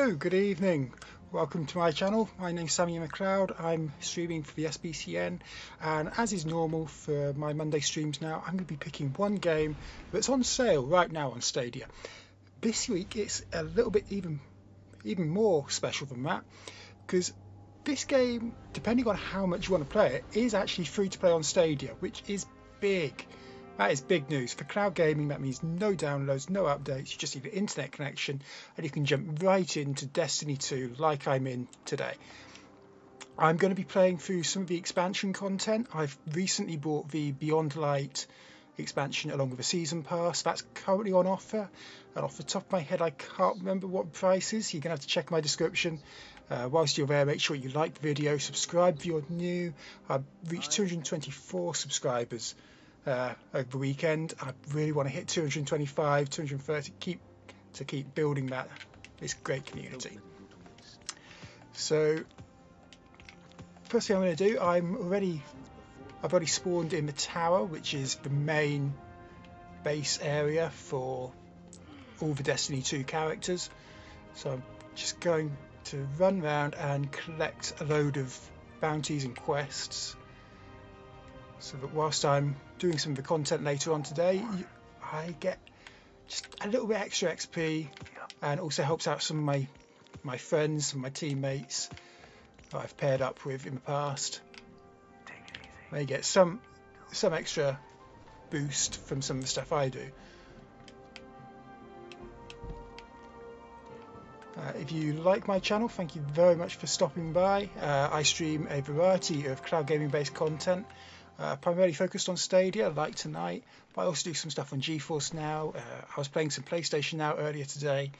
Hello, good evening. Welcome to my channel. My name's SammyInTheCloud. I'm streaming for the SBCN, and as is normal for my Monday streams now, I'm going to be picking one game that's on sale right now on Stadia. This week it's a little bit even more special than that, because this game, depending on how much you want to play it, is actually free to play on Stadia, which is big. That is big news. For cloud gaming, that means no downloads, no updates, you just need an internet connection and you can jump right into Destiny 2 like I'm in today. I'm going to be playing through some of the expansion content. I've recently bought the Beyond Light expansion along with a season pass. That's currently on offer, and off the top of my head I can't remember what the price is. You're going to have to check my description. Whilst you're there, make sure you like the video, subscribe if you're new. I've reached 224 subscribers over the weekend. I really want to hit 225, 230, keep building this great community. So first thing I'm going to do, I've already spawned in the tower, which is the main base area for all the Destiny 2 characters. So I'm just going to run around and collect a load of bounties and quests, so that whilst I'm doing some of the content later on today, I get just a little bit extra XP, and also helps out some of my friends, some of my teammates that I've paired up with in the past. They get some extra boost from some of the stuff I do. If you like my channel, thank you very much for stopping by. I stream a variety of cloud gaming based content, primarily focused on Stadia like tonight, but I also do some stuff on GeForce Now. I was playing some PlayStation Now earlier today,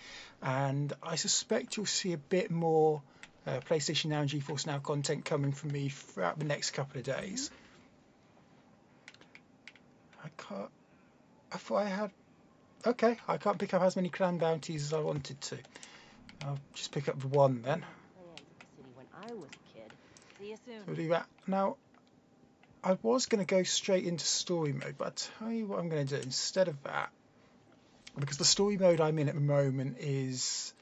and I suspect you'll see a bit more PlayStation Now and GeForce Now content coming from me throughout the next couple of days. I thought I had... Okay, I can't pick up as many clan bounties as I wanted to. I'll just pick up the one then. So we'll do that. Now, I was going to go straight into story mode, but I'll tell you what I'm going to do instead of that. Because the story mode I'm in at the moment is...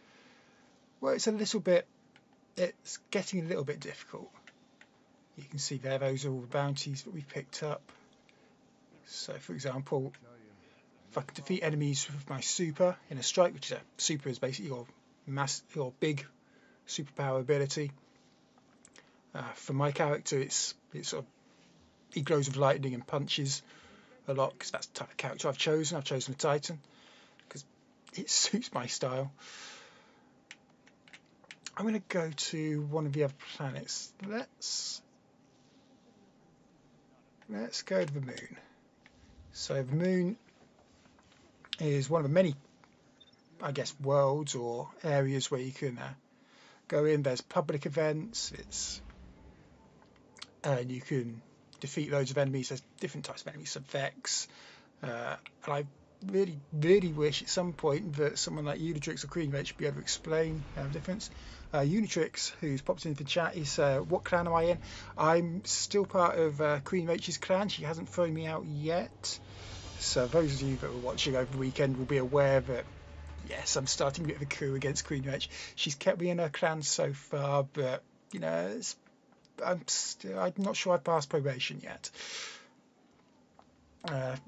well, it's getting a little bit difficult. You can see there, those are all the bounties that we picked up. So, for example, if I can defeat enemies with my super in a strike, which is super is basically your big superpower ability. For my character, it's sort of, he glows with lightning and punches a lot, because that's the type of character I've chosen. I've chosen a Titan because it suits my style. I'm going to go to one of the other planets. Let's go to the moon. So the moon is one of the many, I guess, worlds or areas where you can go in. There's public events, and you can defeat loads of enemies. There's different types of enemies, Vex, and I really wish at some point that someone like Unitrix or Queen Mage should be able to explain the difference. Unitrix, who's popped into the chat, is what clan am I in? I'm still part of Queen Mage's clan. She hasn't thrown me out yet, so those of you that were watching over the weekend will be aware that yes, I'm starting a bit of a coup against Queen Mage. She's kept me in her clan so far, but you know, I'm not sure I've passed probation yet.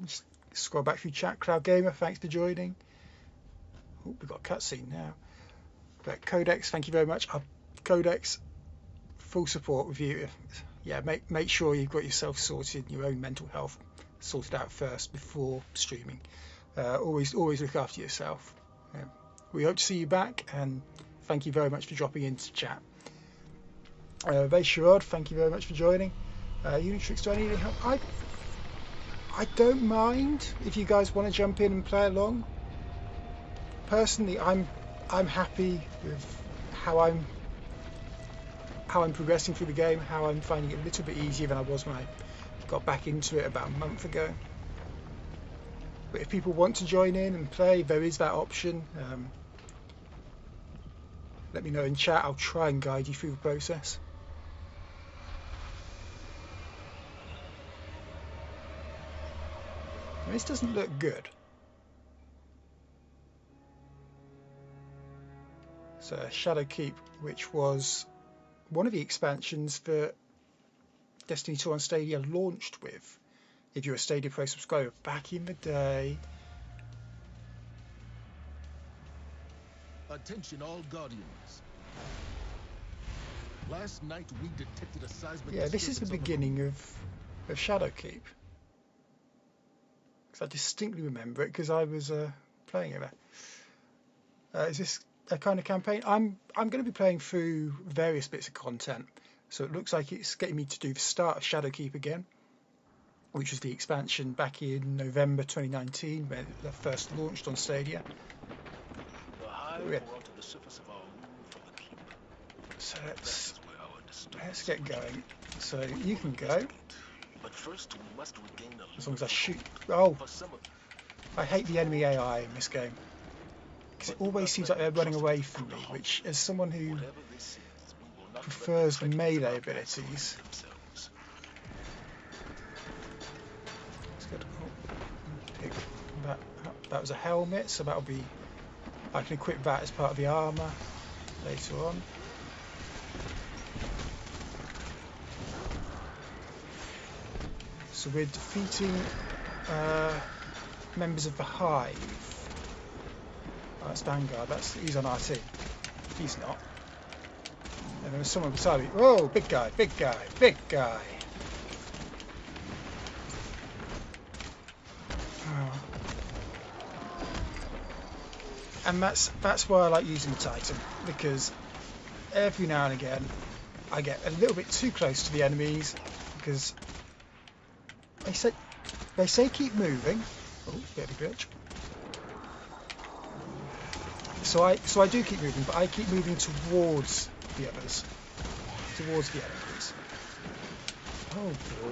Just scroll back through chat. Cloud Gamer, thanks for joining. Oh, we've got a cutscene now. But Codex, thank you very much. Codex, full support with you. Yeah, make sure you've got yourself sorted, your own mental health sorted out first before streaming. Always look after yourself. We hope to see you back, and thank you very much for dropping into chat. Vaishurod, thank you very much for joining. Unitrix, do I need any help? I don't mind if you guys want to jump in and play along. Personally, I'm happy with how I'm progressing through the game, how I'm finding it a little bit easier than I was when I got back into it about a month ago. But if people want to join in and play, there is that option. Let me know in chat. I'll try and guide you through the process. Now, this doesn't look good. So Shadowkeep, which was one of the expansions that Destiny 2 on Stadia launched with, if you're a Stadia Pro subscriber back in the day. Attention all Guardians. Last night we detected a seismic Yeah, this is the beginning of Shadowkeep. Because I distinctly remember it because I was playing it. Is this a kind of campaign? I'm going to be playing through various bits of content. So it looks like it's getting me to do the start of Shadowkeep again, which was the expansion back in November 2019 when it first launched on Stadia. So let's get going. So you can go. But first we must regain as long as I shoot. Oh, I hate the enemy AI in this game because it always seems like they're running away from me, which, as someone who prefers the melee abilities, let's get pick that up. That was a helmet, so that'll be, I can equip that as part of the armor later on. So we're defeating members of the Hive. Oh, that's Vanguard. He's on our team. He's not. And there was someone beside me. Whoa, big guy, big guy, big guy. Oh. And that's why I like using the Titan, because every now and again I get a little bit too close to the enemies because they say keep moving. Oh, bit of a glitch. So I do keep moving, but I keep moving towards the others, towards the enemies. Oh,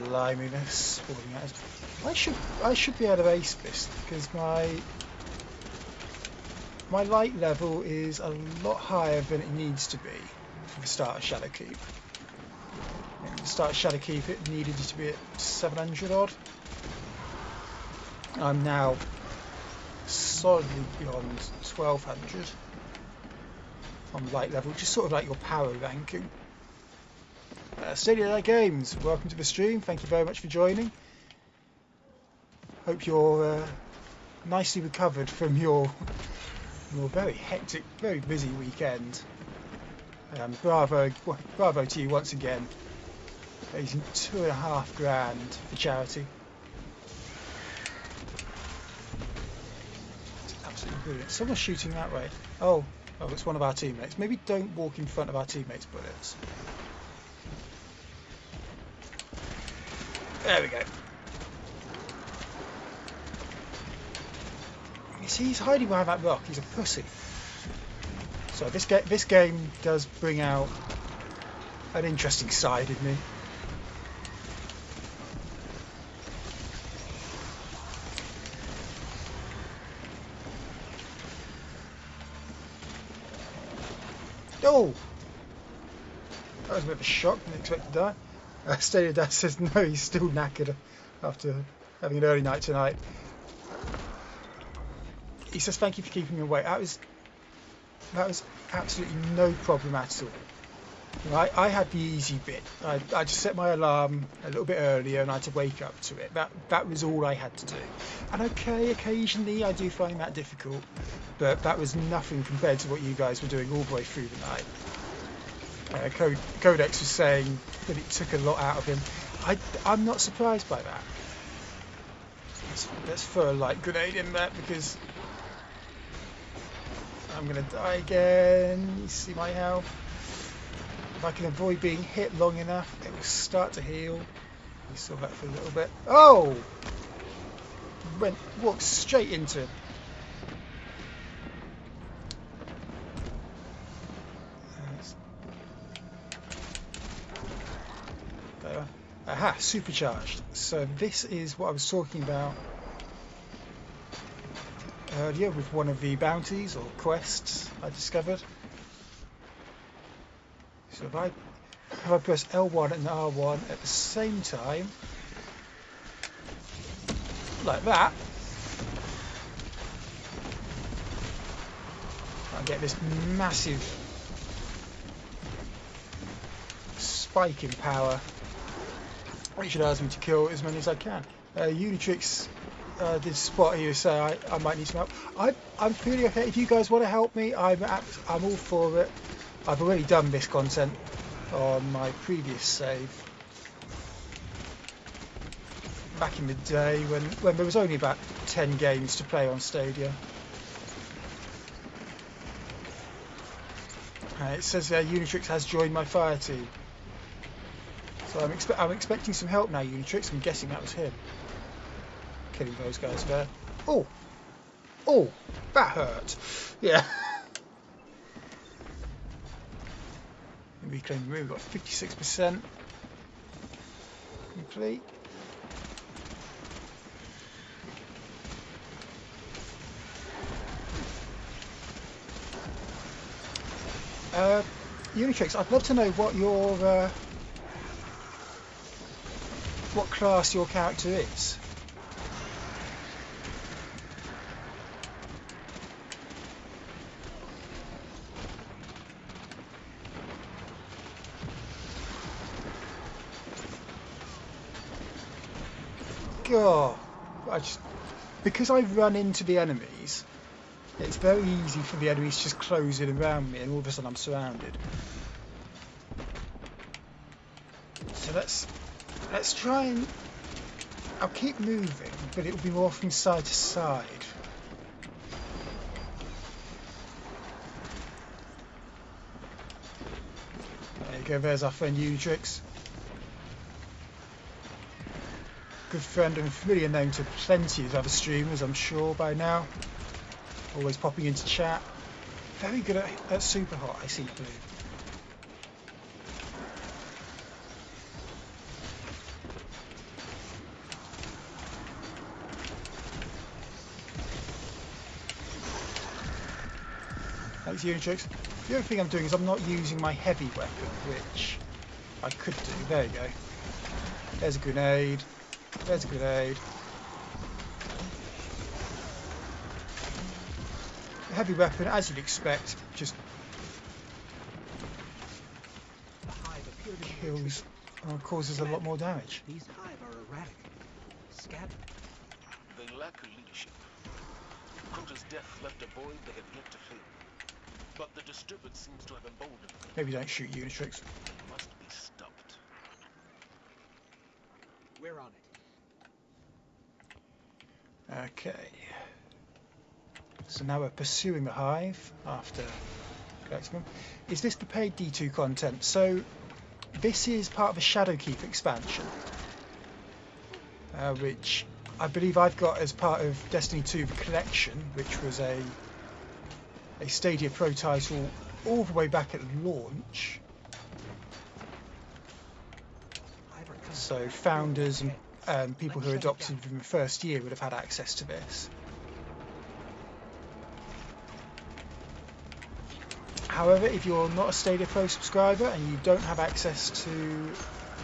bliminess! Falling out. I should be able to ace this because my light level is a lot higher than it needs to be for the start of Shadowkeep. At the start of Shadowkeep, it needed to be at 700 odd. I'm now solidly beyond 1200 on light level, which is sort of like your power ranking. Stadia Games, welcome to the stream. Thank you very much for joining. Hope you're nicely recovered from your very hectic, very busy weekend. Bravo to you once again. Raising $2,500 for charity. It's absolutely brilliant. Someone's shooting that way. Oh, it's one of our teammates. Maybe don't walk in front of our teammates' bullets. There we go. You see, he's hiding behind that rock. He's a pussy. So this game does bring out an interesting side in me. Oh! That was a bit of a shock. Didn't expect to die. Stadia Dad says no, he's still knackered after having an early night tonight. He says thank you for keeping me awake. That was absolutely no problem at all. I had the easy bit. I just set my alarm a little bit earlier and I had to wake up to it. That was all I had to do. And okay, occasionally I do find that difficult, but that was nothing compared to what you guys were doing all the way through the night. Codex was saying that it took a lot out of him. I'm not surprised by that. Let's throw a light grenade in there because I'm going to die again. You see my health? If I can avoid being hit long enough, it will start to heal. We saw that for a little bit. Oh! Walked straight into him. Aha, supercharged. So this is what I was talking about earlier with one of the bounties or quests I discovered. So if I press L1 and R1 at the same time, like that, I get this massive spike in power, which allows me to kill as many as I can. Unitrix did spot here, say I might need some help. I'm feeling okay. If you guys want to help me, I'm all for it. I've already done this content on my previous save back in the day when there was only about 10 games to play on Stadia. It says Unitrix has joined my fire team, so I'm expecting some help now. Unitrix, I'm guessing that was him killing those guys there. Oh, that hurt. Yeah. Reclaim the room. We've got 56% complete. Unitrix, I'd love to know what your what class your character is. God, because I run into the enemies, it's very easy for the enemies to just close in around me, and all of a sudden I'm surrounded. So let's try and I'll keep moving, but it will be more from side to side. There you go. There's our friend Unitrix. Good friend and familiar name to plenty of other streamers, I'm sure, by now. Always popping into chat. Very good at Super Hot, I seem to believe. Thanks, Unitrix. The other thing I'm doing is I'm not using my heavy weapon, which I could do. There you go. There's a grenade. There's a grenade. The heavy weapon, as you'd expect, just kills and causes a lot more damage. These hive are erratic, scattered. They lack leadership. Crota's death left a void they have yet to fill. But the disturbance seems to have emboldened them. Maybe don't shoot Unitrix. It must be stopped. We're on it. Okay. So now we're pursuing the hive after collecting them. Is this the paid D2 content? So this is part of the Shadowkeep expansion, which I believe I've got as part of Destiny 2 The Collection, which was a Stadia Pro title all the way back at launch. So founders and people who adopted within the first year would have had access to this. However, if you're not a Stadia Pro subscriber and you don't have access to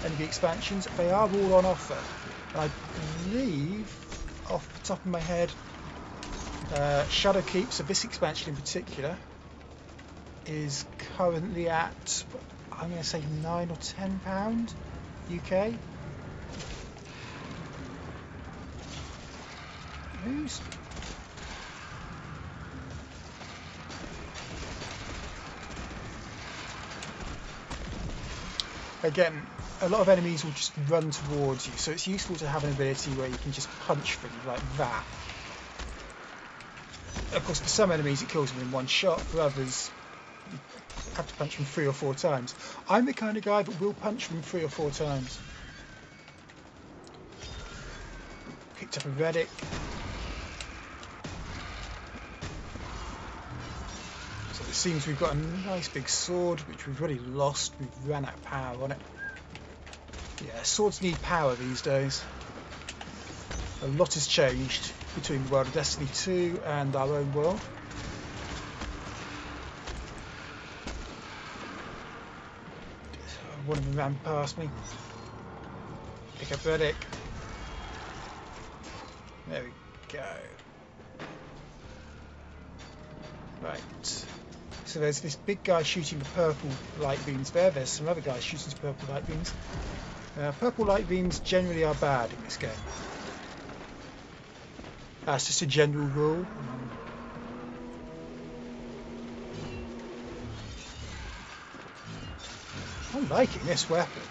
any of the expansions, they are all on offer. And I believe, off the top of my head, Shadowkeep, so this expansion in particular, is currently at, I'm going to say £9 or £10 UK. Who's... Again, a lot of enemies will just run towards you, so it's useful to have an ability where you can just punch them like that. Of course, for some enemies it kills them in one shot, for others you have to punch them 3 or 4 times. I'm the kind of guy that will punch them 3 or 4 times. Picked up a relic. So it seems we've got a nice big sword, which we've already lost. We've ran out of power on it. Yeah, swords need power these days. A lot has changed between the world of Destiny 2 and our own world. One of them ran past me. Pick up relic. There we go. Right. So there's this big guy shooting the purple light beams there. There's some other guys shooting the purple light beams. Purple light beams generally are bad in this game. That's just a general rule. I'm liking this weapon.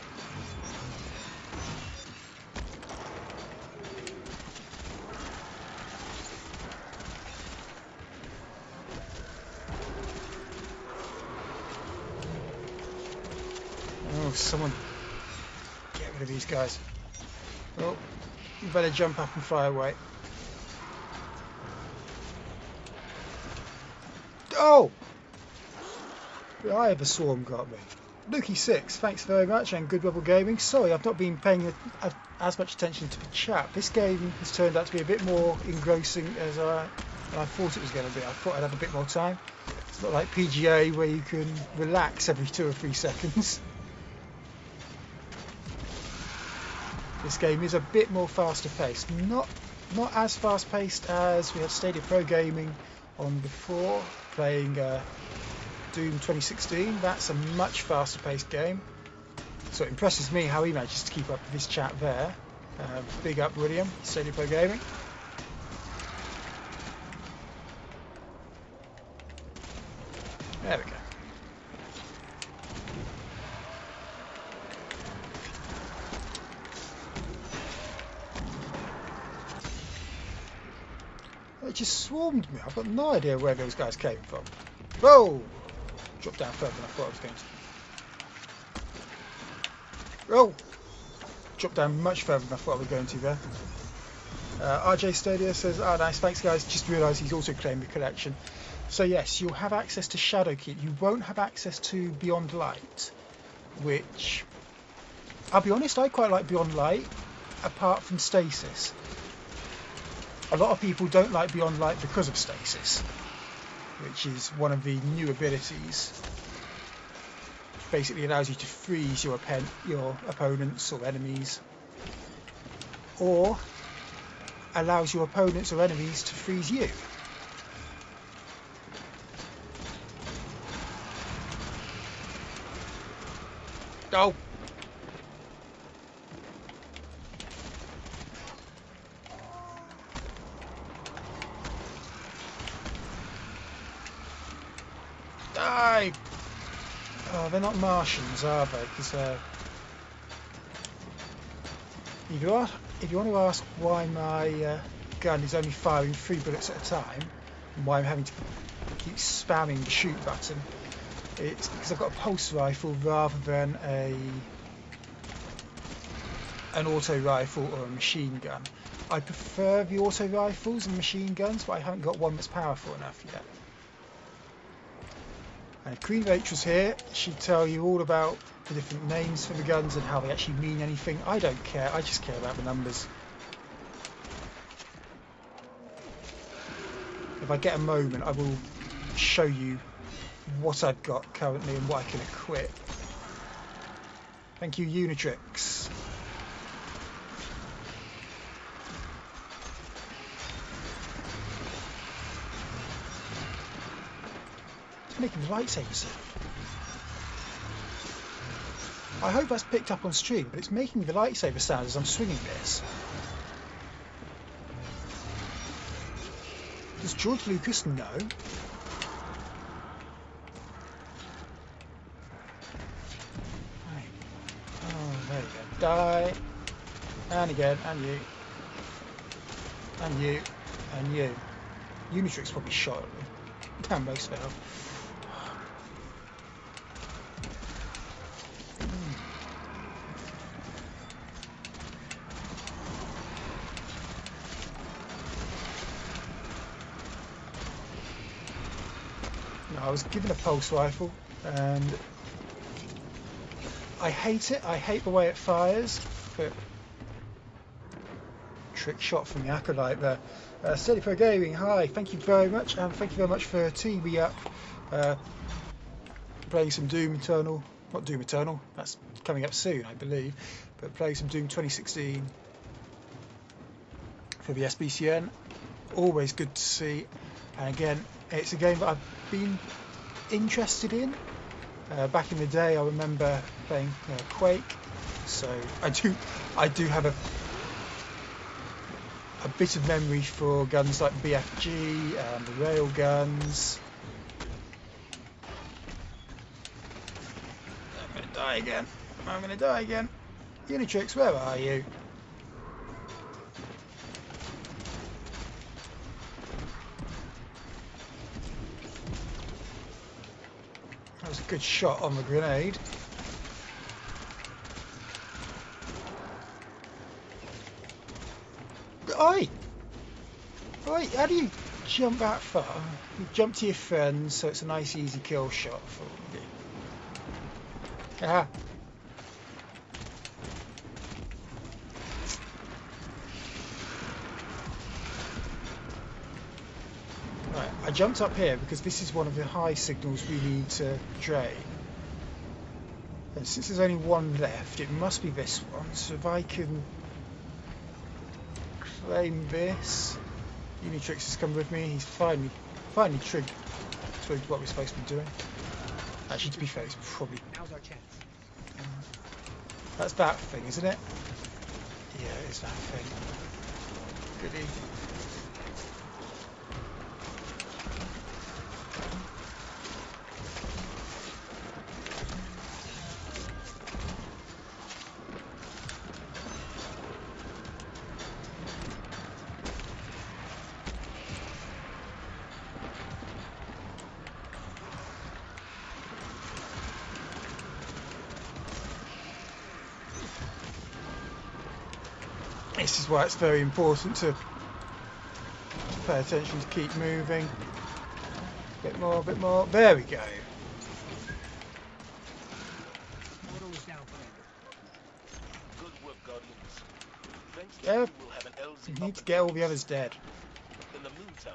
Oh, someone get rid of these guys. Oh, you better jump up and fly away. Oh! The eye of the swarm got me. Lukey6, thanks very much, and Good Rebel Gaming. Sorry, I've not been paying as much attention to the chat. This game has turned out to be a bit more engrossing than I thought it was going to be. I thought I'd have a bit more time. It's not like PGA where you can relax every 2 or 3 seconds. This game is a bit more faster paced. Not as fast paced as we had Stadia Pro Gaming on before, playing Doom 2016. That's a much faster paced game. So it impresses me how he manages to keep up with this chat there. Big up William, Stadia Pro Gaming. There we go. It just swarmed me. I've got no idea where those guys came from. Whoa! Dropped down further than I thought I was going to. Oh! Dropped down much further than I thought I was going to there. RJ Stadia says, oh nice, thanks guys. Just realised he's also claimed the collection. So yes, you'll have access to Shadowkeep. You won't have access to Beyond Light, which, I'll be honest, I quite like Beyond Light, apart from Stasis. A lot of people don't like Beyond Light because of Stasis, which is one of the new abilities. Basically allows you to freeze your opponents or enemies, or allows your opponents or enemies to freeze you. Oh! Die! Oh, they're not Martians, are they? Because if you want to ask why my gun is only firing 3 bullets at a time, and why I'm having to keep spamming the shoot button, it's because I've got a pulse rifle rather than an auto rifle or a machine gun. I prefer the auto rifles and machine guns, but I haven't got one that's powerful enough yet. And if Queen Rach was here, she'd tell you all about the different names for the guns and how they actually mean anything. I don't care, I just care about the numbers. If I get a moment, I will show you what I've got currently and what I can equip. Thank you, Unitrix. Making the lightsaber sound. I hope that's picked up on stream, but it's making the lightsaber sound as I'm swinging this. Does George Lucas know? Oh, there you go. Die. And again, and you. And you. And you. Unitrix probably shot at me. Damn, most fell. I was given a pulse rifle and I hate it. I hate the way it fires, but trick shot from the Acolyte there. Steady for Gaming, hi, thank you very much, and thank you very much for teaming me up playing some Doom Eternal, not Doom Eternal, that's coming up soon I believe, but playing some Doom 2016 for the SBCN. Always good to see, and again it's a game that I've been interested in. Back in the day, I remember playing Quake, so I do have a bit of memory for guns like BFG and the rail guns. I'm gonna die again. I'm gonna die again. Unitrix, where are you? That was a good shot on the grenade. Oi! Oi, how do you jump that far? You jump to your friends, so it's a nice easy kill shot for you. Ah. Right, I jumped up here because this is one of the high signals we need to drain. And since there's only one left, it must be this one. So if I can claim this, Unitrix has come with me. He's finally twigged what we're supposed to be doing. Actually, to be fair, it's probably Now's our chance. that's that thing, isn't it? Yeah, it is that thing. Goody. This is why it's very important to pay attention, to keep moving. A bit more, a bit more. There we go. Mortal is down, Commander. Good work, Guardians. Thanks to Yeah, you, we'll have an LZ you up need to and get all the running. others dead. In the meantime,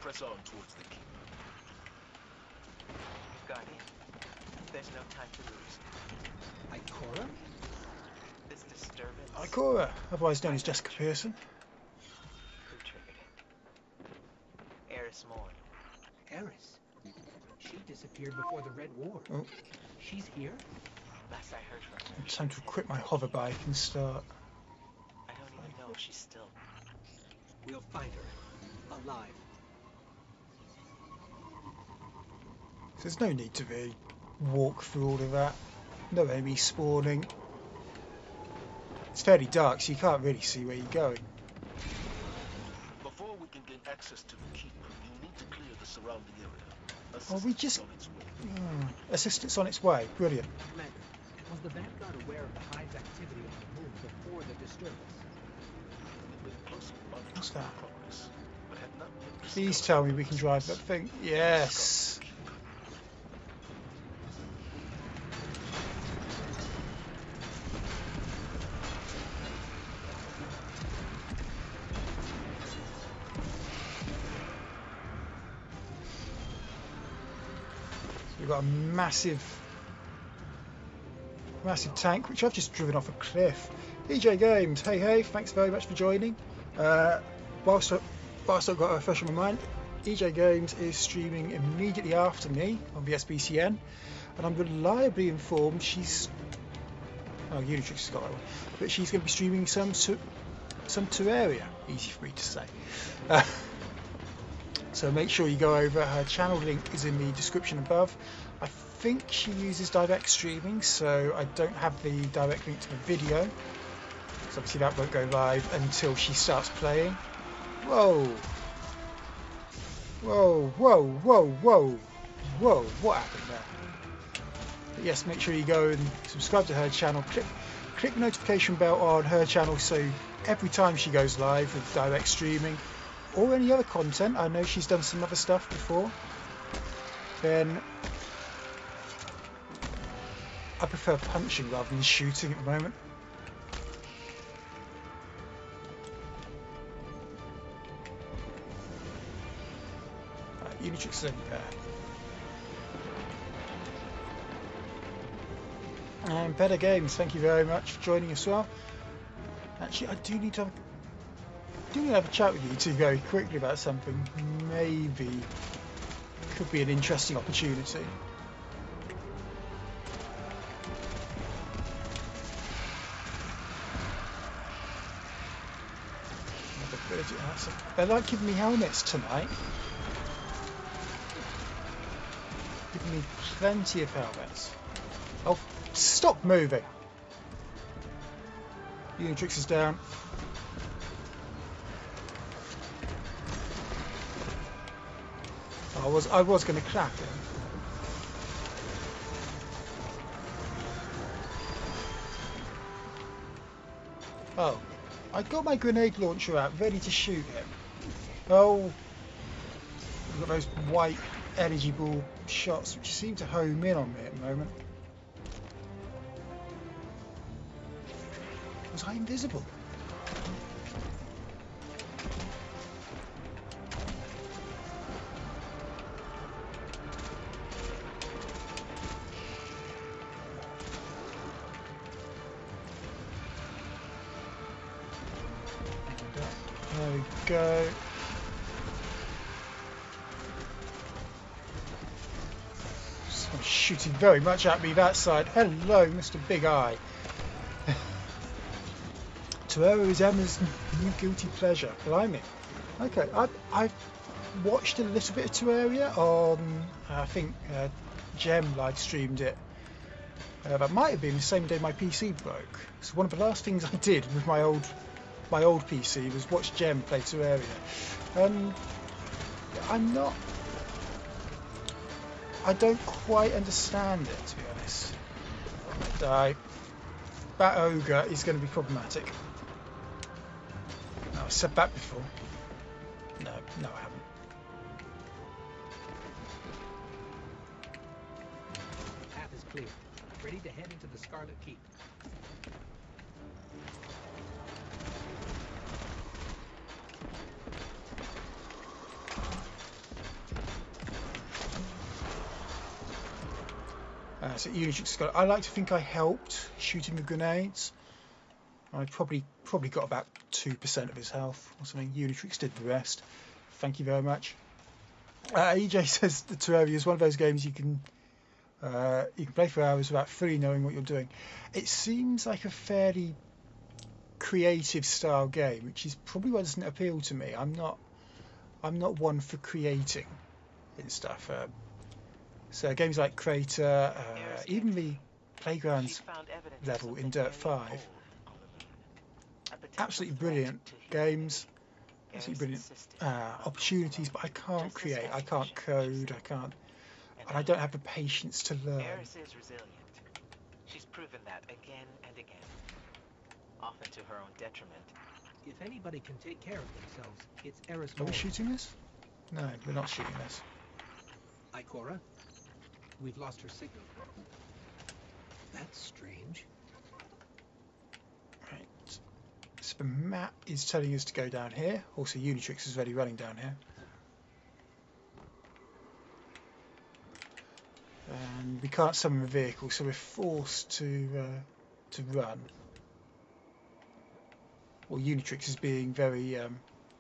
press on towards the keep. Guardian, there's no time to lose. Ikora? This disturbance. Ikora, otherwise known as Jessica Pearson. Who triggered it? Eris Morn. Eris. She disappeared before the Red War. Oh, She's here? Last I heard from her. time to quit my hover bike and start. I don't even know if she's still. We'll find her. Alive. There's no need to really walk through all of that. No enemies spawning. It's fairly dark, so you can't really see where you're going. Before we can gain access to the keep, you need to clear the surrounding area. Oh, we just- Assistance on its way. Assistance on its way. Brilliant. Commander, was the Vanguard aware of the Hive's activity on the moon before the disturbance? We've been closely monitoring What's their that? progress, but have not yet Please discovered tell me their we can drive that presence. thing. Yes. We've got a massive tank, which I've just driven off a cliff. EJ Games, hey, thanks very much for joining. Whilst I've got a refresh on my mind, EJ Games is streaming immediately after me on the SBCN, and I'm reliably informed she's... Oh, Unitrix has got that one. But she's going to be streaming some Terraria, easy for me to say. So make sure you go over. Her channel link is in the description above. I think she uses direct streaming, so I don't have the direct link to the video. So obviously that won't go live until she starts playing. Whoa! Whoa, whoa, whoa, whoa! Whoa, what happened there? But yes, make sure you go and subscribe to her channel. Click the notification bell on her channel so every time she goes live with direct streaming, or any other content, I know she's done some other stuff before, then I prefer punching rather than shooting at the moment. Unitrix is only there. And Better Games, thank you very much for joining as well. Actually, I do need to have a chat with you two very quickly about something. Maybe Could be an interesting opportunity. They like giving me helmets tonight. Giving me plenty of helmets. Oh, stop moving! Unitrix is down. I was going to clap him. Oh, I got my grenade launcher out, ready to shoot him. Oh, I've got those white energy ball shots which seem to home in on me at the moment. Was I invisible? There we go. Someone's shooting very much at me that side. Hello, Mr. Big Eye. Terraria is Emma's new guilty pleasure. Blimey. Okay, I've watched a little bit of Terraria on, I think Gem live streamed it. That might have been the same day my PC broke. So one of the last things I did with my old PC was watch Gem play Terraria. I don't quite understand it, to be honest. Die. That ogre is going to be problematic. No, I said that before. No, I haven't. The path is clear. Ready to head into the Scarlet Keep. So Unitrix got. I like to think I helped shooting the grenades. I probably got about 2% of his health or something. Unitrix did the rest. Thank you very much. EJ says the Terraria is one of those games you can play for hours without fully knowing what you're doing. It seems like a fairly creative style game, which is probably why it doesn't appeal to me. I'm not one for creating and stuff. So games like Crater, even the Playgrounds level in Dirt 5, absolutely brilliant games, absolutely brilliant opportunities, but I can't create, I can't code, and I don't have the patience to learn. Eris is resilient. She's proven that again and again, often to her own detriment. If anybody can take care of themselves, it's Eris. Are we shooting this? No, we're not shooting this. Ikora, we've lost her signal. That's strange. Right. So the map is telling us to go down here. Also, Unitrix is already running down here. And we can't summon a vehicle, so we're forced to run. Well, Unitrix is being very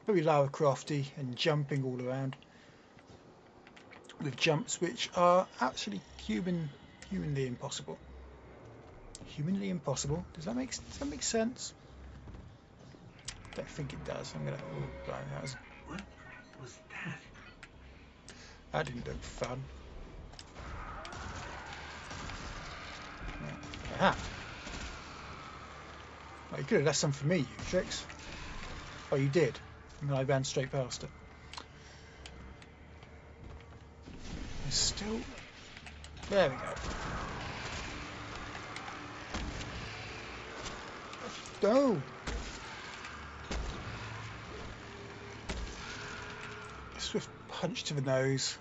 Lara Crofty and jumping all around with jumps which are actually humanly impossible. Humanly impossible. Does that make sense? Don't think it does. I'm gonna. Oh, right, What was that? That didn't look fun. Aha. Well, you could have left some for me, Unitrix. Oh, you did. And then I ran straight past it. There's still. There we go. Go. Swift punch to the nose.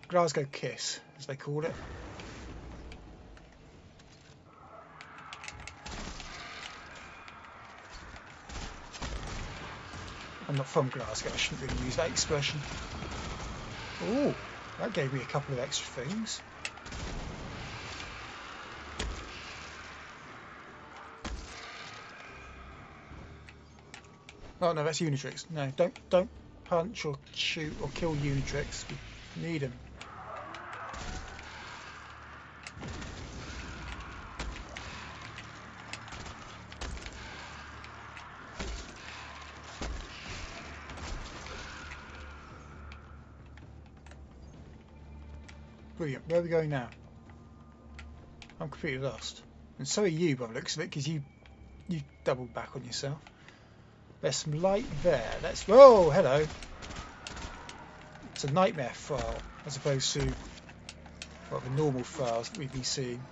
Glasgow kiss, as they call it. I'm not from Glasgow, I shouldn't really use that expression. Oh, that gave me a couple of extra things. Oh no, that's Unitrix. No, don't. punch or shoot or kill Unitrix. We need him. Brilliant. Where are we going now? I'm completely lost. And so are you by the looks of it, because you doubled back on yourself. There's some light there. Let's... Whoa, hello. It's a nightmare file, as opposed to well, the normal files that we've been seeing.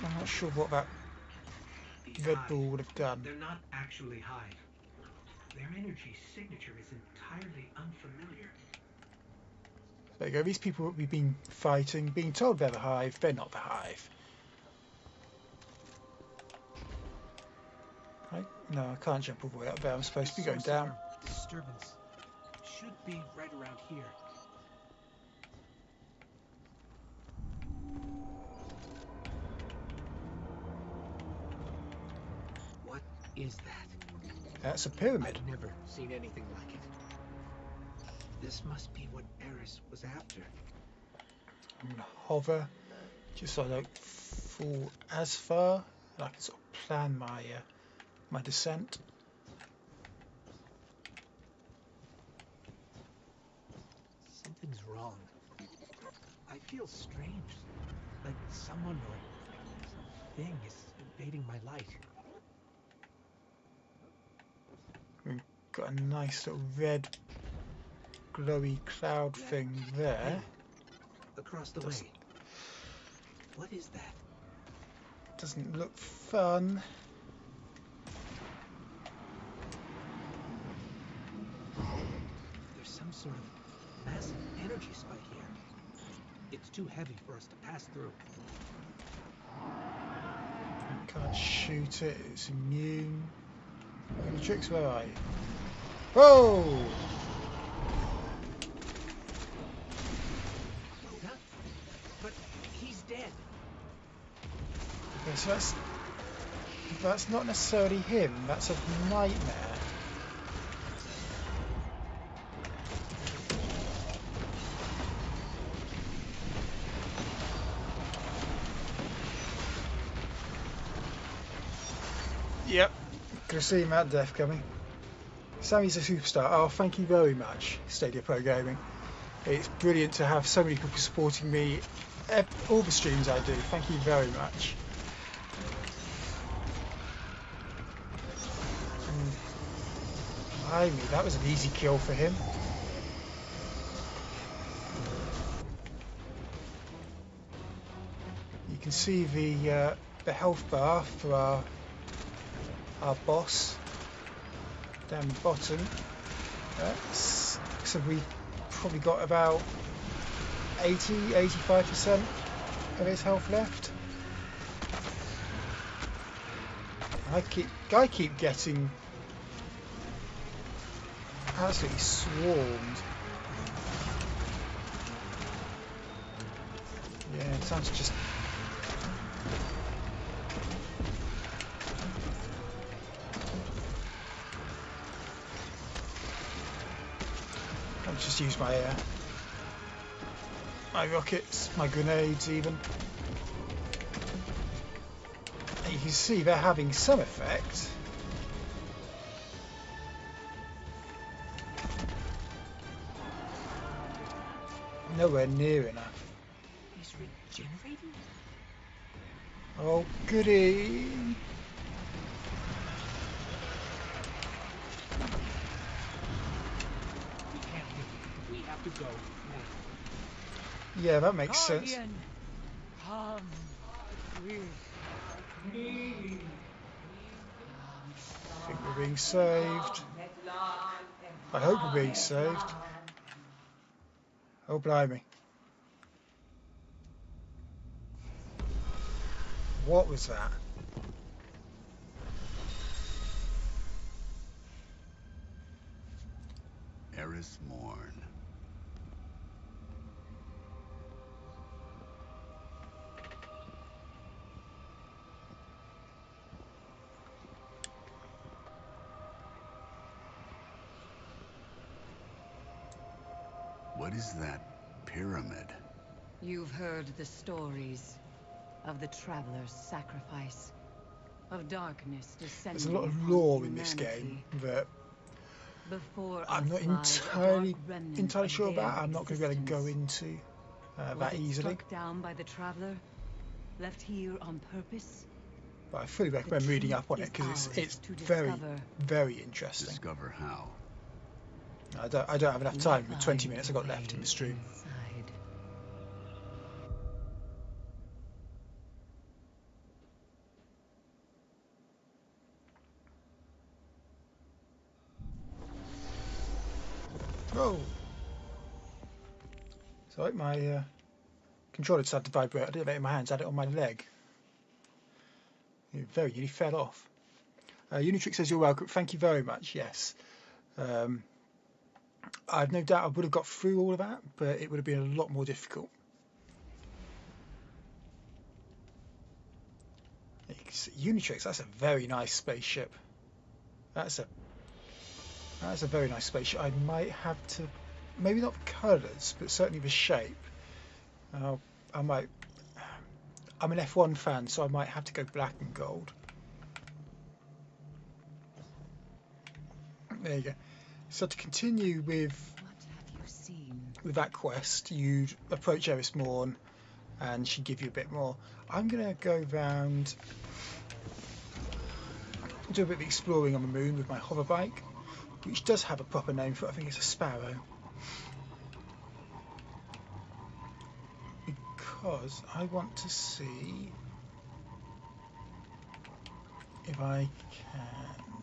I'm not sure what that These red hive, ball would have done. they're not actually hive. Their energy signature is entirely unfamiliar. There you go. These people that we've been fighting, being told they're the hive, they're not the hive. Right? No, I can't jump all the way up there. I'm supposed to be going Source of down. our disturbance should be right around here. What is that? That's a pyramid. I've never seen anything like it. This must be what Eris was after. I'm going to hover just so I don't fall as far, and I can sort of plan my my descent. Something's wrong. I feel strange, like someone or something is invading my light. We've got a nice little red glowy cloud thing there. Hey, across the way. What is that? Doesn't look fun. There's some sort of massive energy spike here. It's too heavy for us to pass through. Can't shoot it, it's immune. Tricks, where are you? Whoa! Huh? But he's dead. Okay, so that's not necessarily him, that's a nightmare. Yep, could have seen that death coming. Sammy's a superstar. Oh, thank you very much, Stadia Pro Gaming. It's brilliant to have so many people supporting me. All the streams I do. Thank you very much. Blimey, that was an easy kill for him. You can see the health bar for our boss down the bottom. So we've probably got about 85% of his health left. I keep getting absolutely swarmed. Yeah, time to just use my rockets, my grenades even. And you can see they're having some effect. Nowhere near enough. He's regenerating? Oh goody! We have to go now. Yeah, that makes sense. Guardian, come with me. I think we're being saved. I hope we're being saved. Oh blimey. What was that? Paris morn. What is that pyramid? You've heard the stories of the traveler's sacrifice, of darkness descending. There's a lot of upon lore in this humanity. game that Before I'm us not lies a entirely dark remnant of sure their about. I'm not going to be able to go existence. into Was that it easily. struck down by the traveler, left here on purpose? But I fully recommend reading up on it because it's very, very interesting. Discover how. I don't have enough time with 20 minutes I've got left in the stream. Inside. Oh! Sorry, my controller decided to vibrate. I didn't have it in my hands, I had it on my leg. It very nearly fell off. Unitrix says you're welcome. Thank you very much, yes. I've no doubt I would have got through all of that, but it would have been a lot more difficult. Unitrix, that's a very nice spaceship. That's a very nice spaceship. I might have to, maybe not the colours, but certainly the shape. I might. I'm an F1 fan, so I might have to go black and gold. There you go. So to continue with that quest, you'd approach Eris Morn, and she'd give you a bit more. I'm gonna go round, do a bit of exploring on the moon with my hover bike, which does have a proper name for it. I think it's a Sparrow. Because I want to see if I can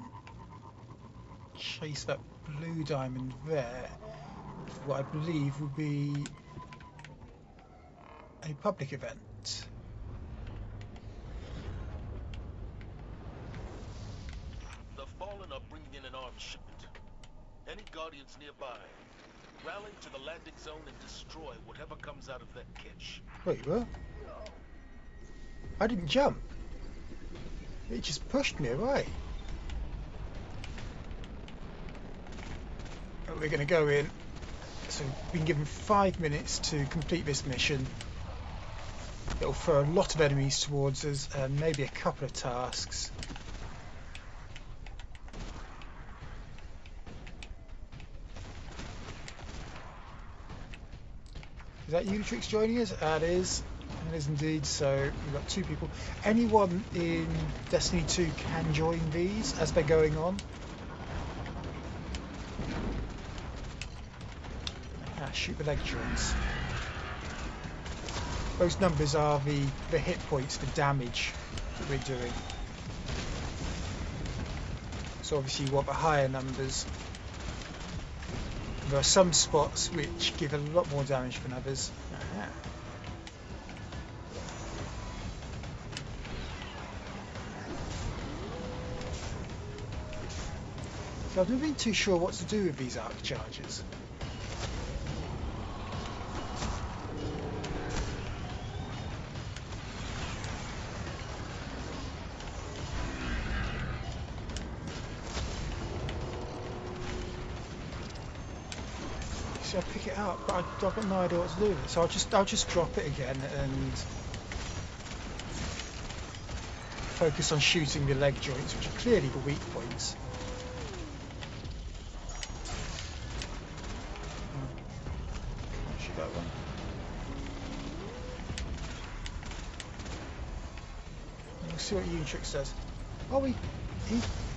chase that blue diamond there for what I believe will be a public event. The Fallen are bringing in an arms shipment. Any Guardians nearby, rally to the landing zone and destroy whatever comes out of that catch. Wait, what? I didn't jump. It just pushed me away. And we're going to go in. So we've been given 5 minutes to complete this mission. It'll throw a lot of enemies towards us and maybe a couple of tasks. Is that Unitrix joining us? That is. It is indeed. So we've got 2 people. Anyone in Destiny 2 can join these as they're going on. Shoot the leg joints. Those numbers are the hit points, the damage that we're doing. So obviously you want the higher numbers. There are some spots which give a lot more damage than others. So I've never been too sure what to do with these arc charges. I pick it up, but I've got no idea what to do with it. So I'll just drop it again and focus on shooting the leg joints, which are clearly the weak points. Can't shoot that one. We'll see what Unitrix does. Oh, he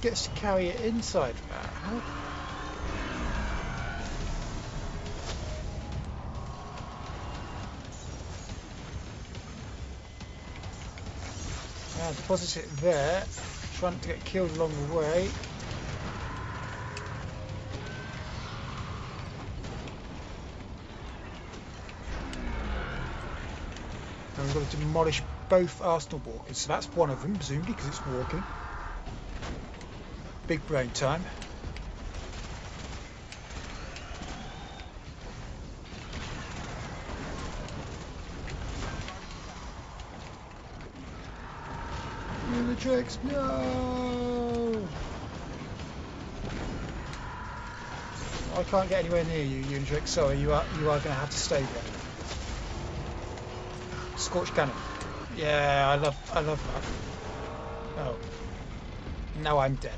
gets to carry it inside that. How? Deposit it there, trying to get killed along the way. And we've got to demolish both Arsenal walkers, so that's one of them, presumably, because it's walking. Big brain time. Unitrix, no! I can't get anywhere near you, Unitrix. Sorry, you are going to have to stay there. Scorch cannon. Yeah, I love that. Oh, now I'm dead.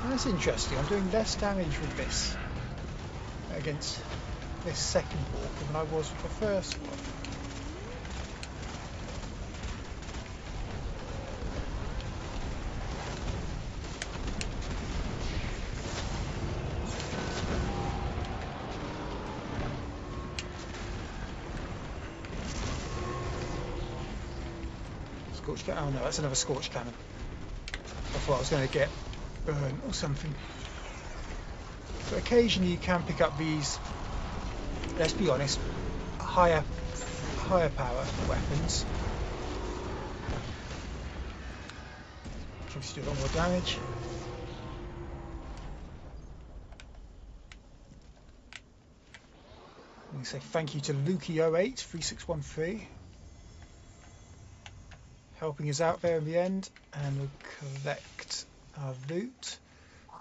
That's interesting. I'm doing less damage with this against this second walker than I was with the first one. Scorch cannon. Oh no, that's another scorch cannon. I thought I was going to get burnt or something. But occasionally you can pick up these, let's be honest, higher power weapons. Which obviously do a lot more damage. Let me say thank you to Lukey083613 helping us out there in the end, and we'll collect our loot.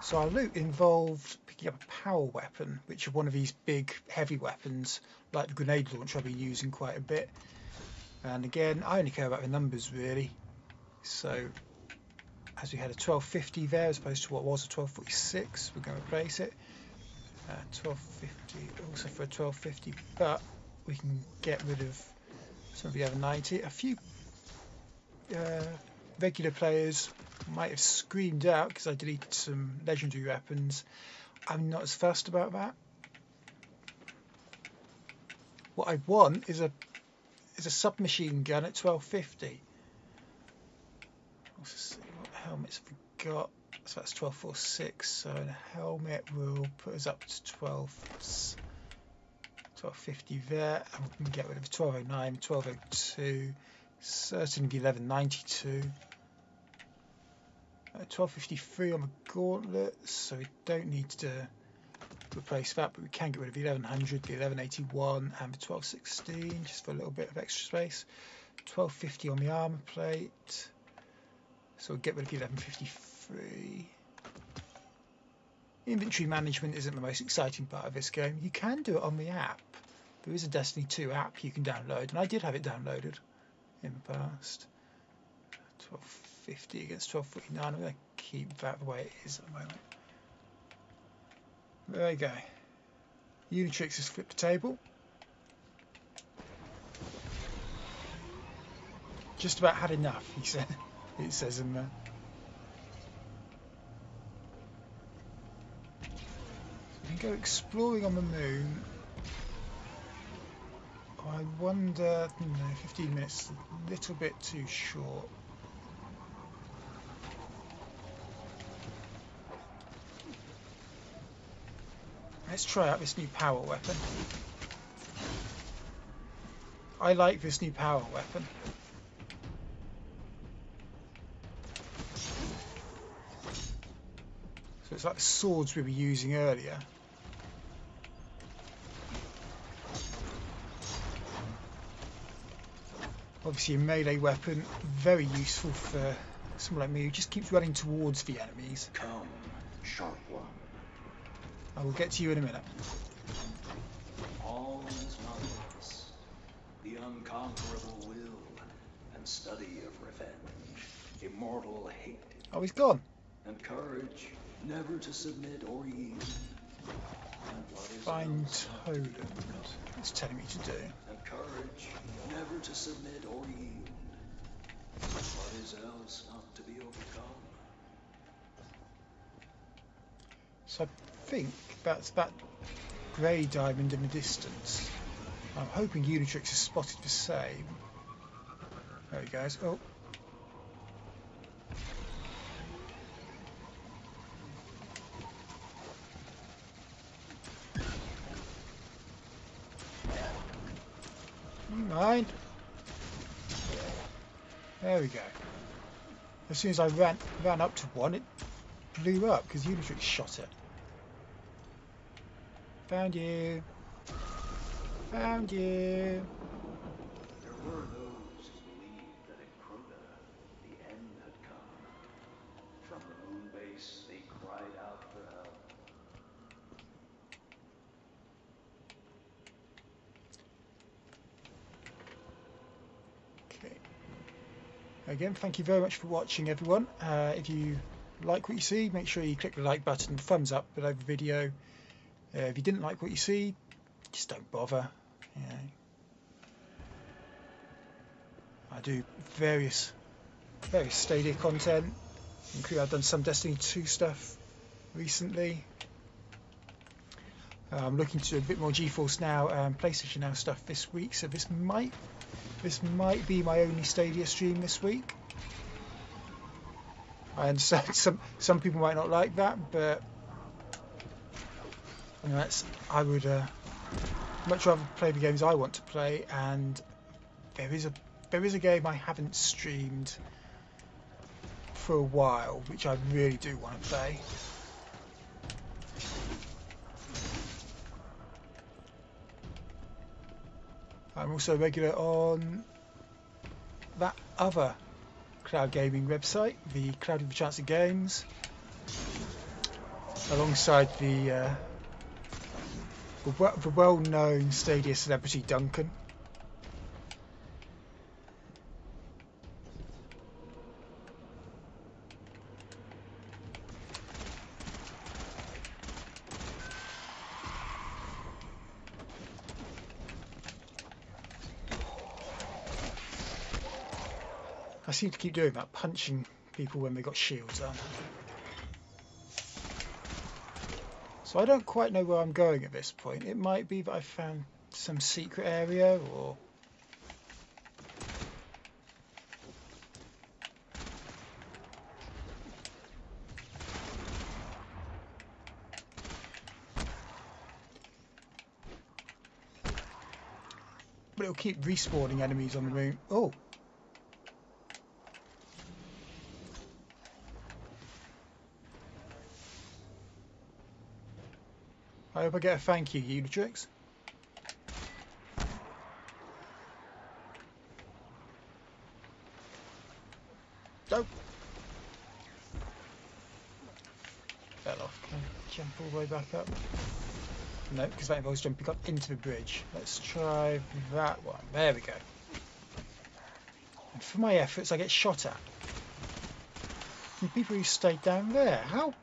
So our loot involved picking up a power weapon, which are one of these big heavy weapons like the grenade launcher I'll be using quite a bit. And again, I only care about the numbers really. So as we had a 1250 there as opposed to what was a 1246, we're going to replace it. 1250 also for a 1250, but we can get rid of some of the other 90. A few regular players might have screamed out because I deleted some legendary weapons. I'm not as fussed about that. What I want is a submachine gun at 1250. Let's see what helmets have we got. So that's 1246. So a helmet will put us up to 1250 there, and we can get rid of 1209, 1202. Certainly the 1192. 1253 on the gauntlet, so we don't need to replace that, but we can get rid of the 1100, the 1181 and the 1216 just for a little bit of extra space. 1250 on the armor plate, so we'll get rid of the 1153. Inventory management isn't the most exciting part of this game. You can do it on the app. There is a Destiny 2 app you can download, and I did have it downloaded in the past. 1250 against 1249. I'm going to keep that the way it is at the moment. There you go. Unitrix has flipped the table. Just about had enough, he said. It says in there. So we can go exploring on the moon. I wonder, 15 minutes, a little bit too short. Let's try out this new power weapon. I like this new power weapon. So it's like the swords we were using earlier. Obviously a melee weapon, very useful for someone like me who just keeps running towards the enemies. Come, sharp one. I will get to you in a minute. All is not lost. The unconquerable will and study of revenge, immortal hate. Oh, he's gone. And courage, never to submit or yield. Find totem. It's telling me to do. And courage, never to submit or yield. What is else not to be overcome? So I think that's that grey diamond in the distance. I'm hoping Unitrix has spotted the same. There he goes. Oh. Mind. There we go. As soon as I ran up to one, it blew up because Unitrix shot it. Found you. Found you. There were those who believed that at Crota, the end had come. From the moon base, they cried out for help. Okay. Again, thank you very much for watching, everyone. If you like what you see, make sure you click the like button, thumbs up below the video. If you didn't like what you see, just don't bother. You know. I do various Stadia content, including I've done some Destiny 2 stuff recently. I'm looking to do a bit more GeForce Now and PlayStation Now stuff this week, so this might be my only Stadia stream this week. I understand some people might not like that, but you know, I would much rather play the games I want to play, and there is a game I haven't streamed for a while which I really do want to play. I'm also regular on that other cloud gaming website, the Cloud with a Chance of Games, alongside the well-known Stadia celebrity Duncan. I seem to keep doing that, punching people when they've got shields on. So I don't quite know where I'm going at this point. It might be that I found some secret area, or... but it'll keep respawning enemies on the moon. Oh! I hope I get a thank you, Unitrix. Go! Fell off. Can I jump all the way back up? No, because that involves jumping up into the bridge. Let's try that one. There we go. And for my efforts, I get shot at. From people who stayed down there. How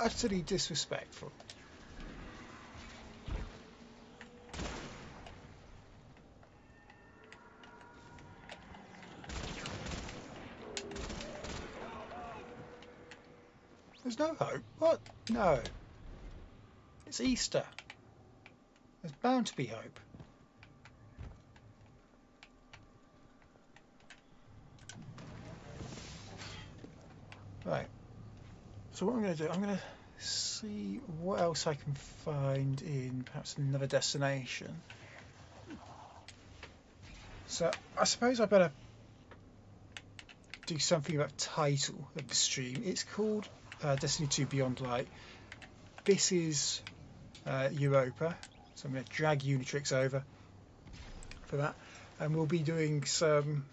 utterly disrespectful. There's no hope. What? No. It's Easter. There's bound to be hope. Right. So what I'm going to do, I'm going to see what else I can find in perhaps another destination. So I suppose I better do something about the title of the stream. It's called Destiny 2 Beyond Light. This is Europa, so I'm going to drag Unitrix over for that, and we'll be doing some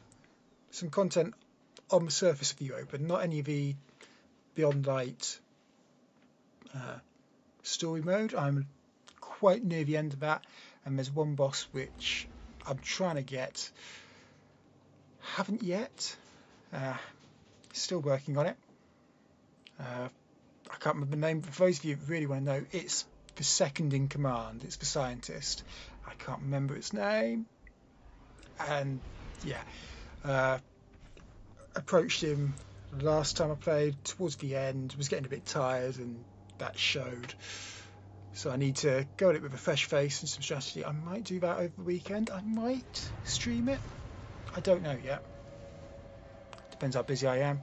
content on the surface of Europa, not any of the Beyond Light story mode. I'm quite near the end of that, and there's one boss which I'm trying to get, haven't yet, still working on it. I can't remember the name, but for those of you who really want to know, it's the second in command, it's the scientist. I can't remember its name, and yeah, approached him last time I played towards the end, was getting a bit tired, and that showed. So I need to go at it with a fresh face and some strategy. I might do that over the weekend. I might stream it. I don't know yet. Depends how busy I am.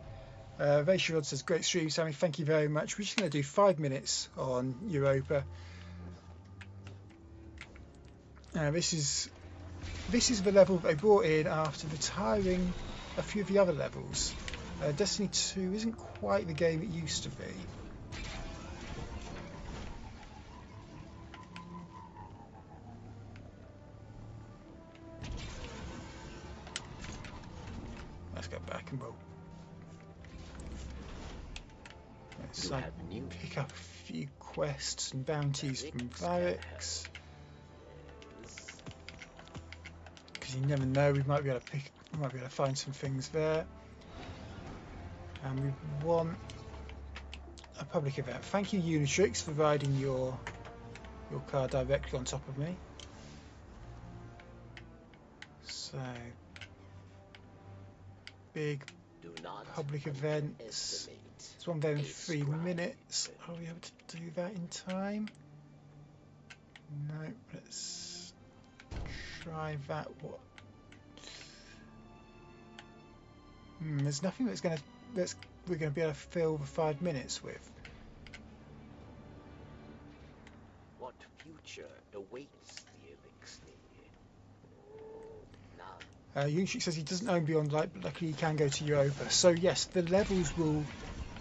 Vaishirod says, great stream, Sammy. Thank you very much. We're just going to do 5 minutes on Europa. This is the level they brought in after retiring a few of the other levels. Destiny 2 isn't quite the game it used to be. So I pick up a few quests and bounties from barracks. Because you never know, we might be able to find some things there. And we want a public event. Thank you, Unitrix, for riding your car directly on top of me. So big public events. There's one there in 3 minutes. Are we able to do that in time? No. Let's try that. What? There's nothing we're going to be able to fill the 5 minutes with. What future awaits the elixir? Unitrix says he doesn't own Beyond Light, but luckily he can go to Europa. So yes, the levels will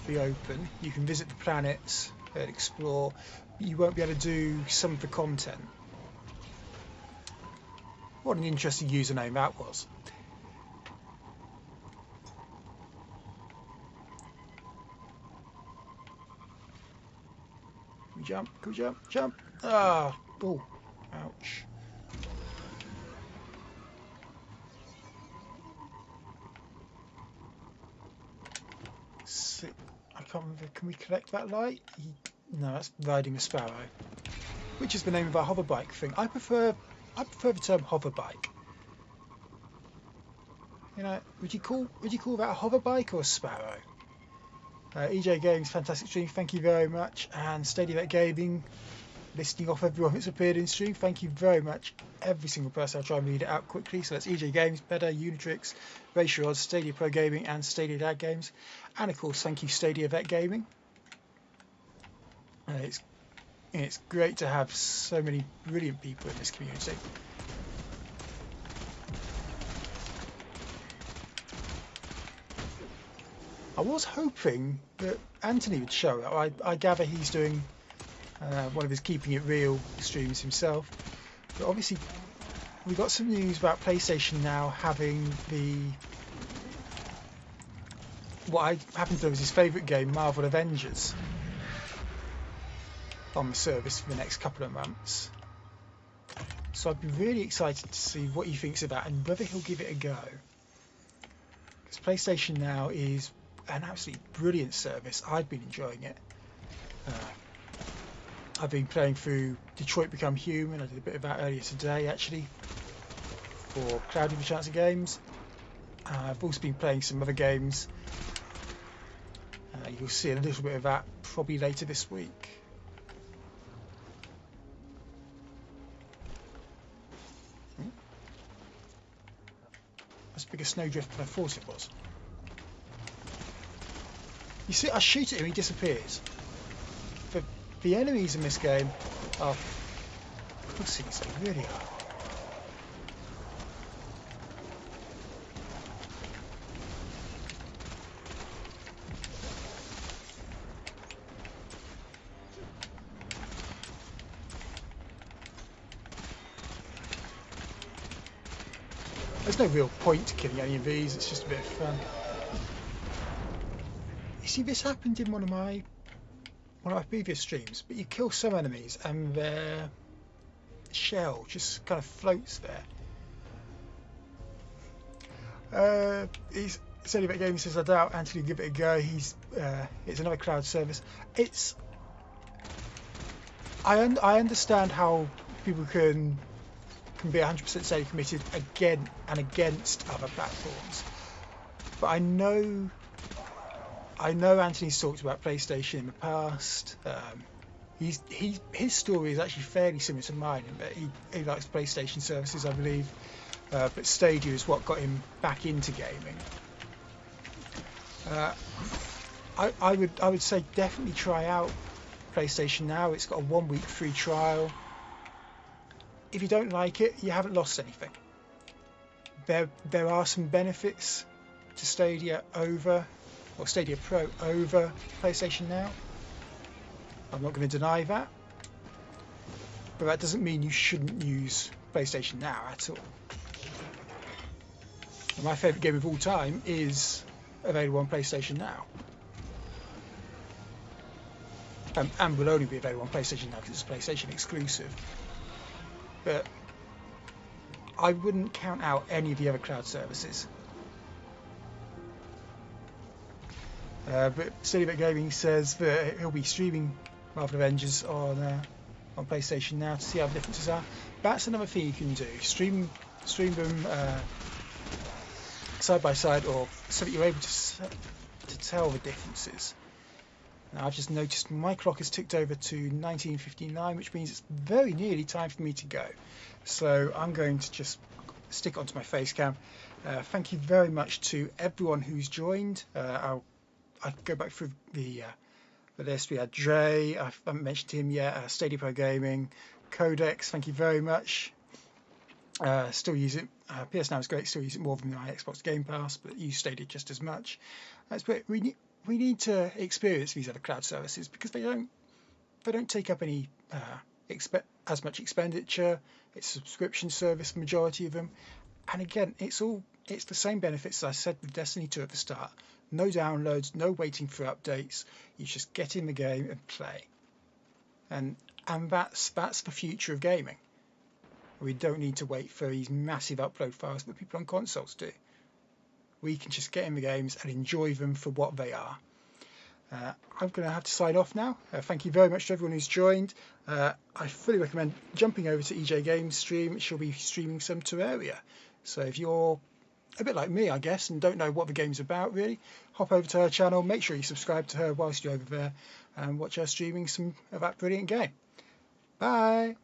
be open. You can visit the planets and explore. You won't be able to do some of the content. What an interesting username that was. Jump, go jump, jump. Ah, oh, ouch. I can't remember. Can we collect that light? No, that's riding a sparrow, which is the name of our hover bike thing. I prefer the term hover bike. You know, would you call that a hover bike or a sparrow? EJ Games, fantastic stream, thank you very much. And Stadia Vet Gaming, listing off everyone that's appeared in stream, thank you very much. Every single person, I'll try and read it out quickly. So that's EJ Games, Better, Unitrix, Racial Odds, Stadia Pro Gaming, and Stadia Dad Games. And of course, thank you, Stadia Vet Gaming. It's great to have so many brilliant people in this community. I was hoping that Anthony would show up. I gather he's doing one of his Keeping It Real streams himself. But obviously, we got some news about PlayStation Now having what I happen to know is his favourite game, Marvel Avengers, on the service for the next couple of months. So I'd be really excited to see what he thinks of that and whether he'll give it a go. Because PlayStation Now is an absolutely brilliant service. I've been enjoying it. I've been playing through Detroit Become Human. I did a bit of that earlier today, actually, for Cloudy with Chance of Games. I've also been playing some other games. You'll see a little bit of that probably later this week. That's a bigger snowdrift than I thought it was. You see, I shoot at him, he disappears. The enemies in this game are pussies, they really are. There's no real point to killing any of these, it's just a bit of fun. You see, this happened in one of my previous streams, but you kill some enemies and their shell just kind of floats there. He's Stadia Vet Gaming says, I doubt Anthony will give it a go. It's another cloud service. I understand how people can be 100% Stadia committed against other platforms, but I know Anthony's talked about PlayStation in the past. His story is actually fairly similar to mine in that he likes PlayStation services, I believe, but Stadia is what got him back into gaming. I would say definitely try out PlayStation Now. It's got a 1 week free trial. If you don't like it, you haven't lost anything. There are some benefits to Stadia Stadia Pro over PlayStation Now. I'm not going to deny that, but that doesn't mean you shouldn't use PlayStation Now at all. And my favourite game of all time is available on PlayStation Now. and will only be available on PlayStation now because it's a PlayStation exclusive. But I wouldn't count out any of the other cloud services. But Stadia Gaming says that he'll be streaming Marvel Avengers on PlayStation now to see how the differences are. That's another thing you can do: stream them side by side, or so that you're able to tell the differences. Now I've just noticed my clock has ticked over to 19:59, which means it's very nearly time for me to go. So I'm going to just stick it onto my face cam. Thank you very much to everyone who's joined. I'll go back through the list. We had Dre, I haven't mentioned him yet, Stadia Pro Gaming, Codex, thank you very much. Still use it. PS Now is great, still use it more than my Xbox Game Pass, but use Stadia just as much. We need to experience these other cloud services because they don't take up any as much expenditure. It's a subscription service, the majority of them, and again, it's the same benefits as I said with Destiny 2 at the start. No downloads, no waiting for updates. You just get in the game and play, and that's the future of gaming. We don't need to wait for these massive upload files that people on consoles do. We can just get in the games and enjoy them for what they are. I'm going to have to sign off now. Thank you very much to everyone who's joined. I fully recommend jumping over to EJ Games stream. She'll be streaming some Terraria. So if you're a bit like me, I guess, and don't know what the game's about really, hop over to her channel. Make sure you subscribe to her whilst you're over there and watch her streaming some of that brilliant game. Bye!